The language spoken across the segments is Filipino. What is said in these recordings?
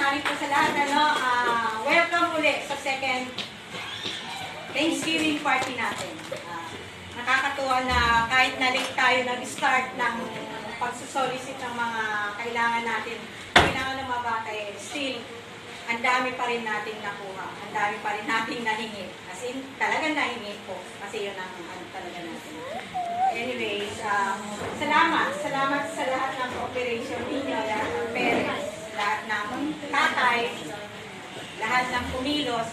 mari po sa lahat, welcome ulit sa second Thanksgiving party natin. Nakakatuwa na kahit na late tayo nag-start ng pagsusolicit ng mga kailangan natin, kailangan ng mga bata, still, ang dami pa rin natin nakuha. Ang dami pa rin natin nahingi. As in, talagang nahingi po. Kasi yun ang talaga natin. Anyways, salamat. Salamat sa lahat ng cooperation ninyo, lahat ng parents, lahat ng tatay, lahat ng kumilos,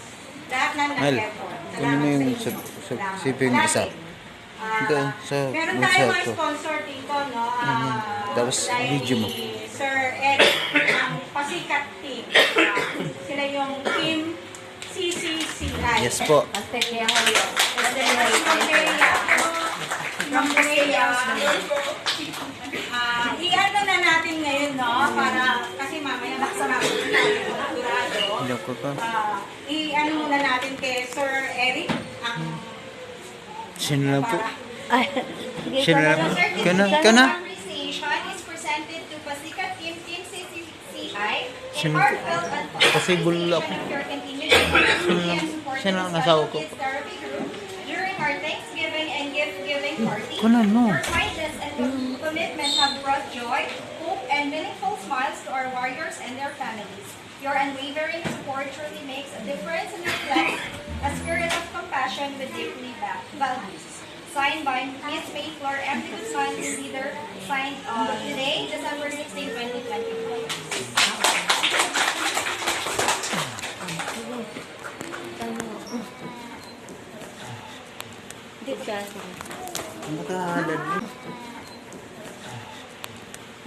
lahat ng nag-effort. Salamat sa inyo. Salamat. Meron tayong mga sponsor dito, no? Tapos video mo. Sir Eric, ang pasikat team. Sila yung team CCCI. Yes po. From Korea. I-ano na natin ngayon, no? Para, kasi mamaya magsarap tayo. Hello ko pa. I-ano muna natin kay Sir Eric. Sino na po? Sino na po? Kana? Appreciation is presented to Pasikat Team CCCI in Sino? heartfelt and Kasi bulak. appreciation of your continued commitment and support Sino to ang the asawa Special ko? Kids Therapy Group during our Thanksgiving and gift-giving party. Kunan mo. Your kindness and commitment have brought joy, hope, and meaningful smiles to our warriors and their families. Your unwavering support truly makes a difference and reflects a spirit of compassion with deeply backed values. Signed by Ms. Mayflower M. D. Guzman, leader, signed today, December 16, 2025. Dito siya sa Ang makahalad mo.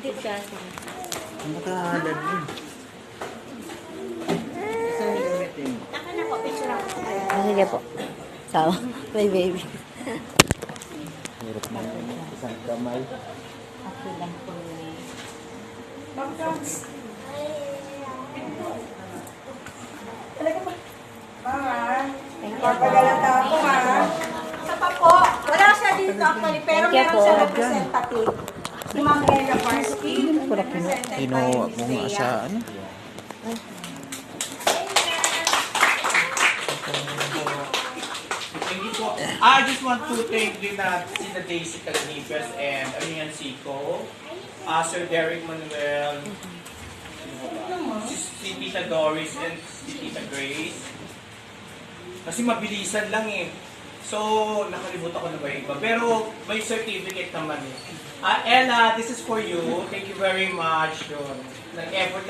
Dito siya sa Ang makahalad mo. Taka na po, picture ako. sige po. Sawa. May baby. Hirap na isang kamay. Okay lang po. Talaga ba? Mama, Thank you po. papagalata ako, ha? Isa pa po, wala siya dito actually, pero Thank you meron po. siya representative. Si Ma'am Ella Barsky, represented by Kinuha Ms. mo nga Bea. sa ano? Thank you po. I just want to thank din na sina Daisy Cagnipes and Arian Sico, Sir Derek Manuel, si Tita Doris and si Tita Grace. Kasi mabilisan lang eh. So, nakalimutan ko na ba yung iba. Pero may certificate naman eh. Ella, this is for you. Thank you very much. Yun. Nag-effort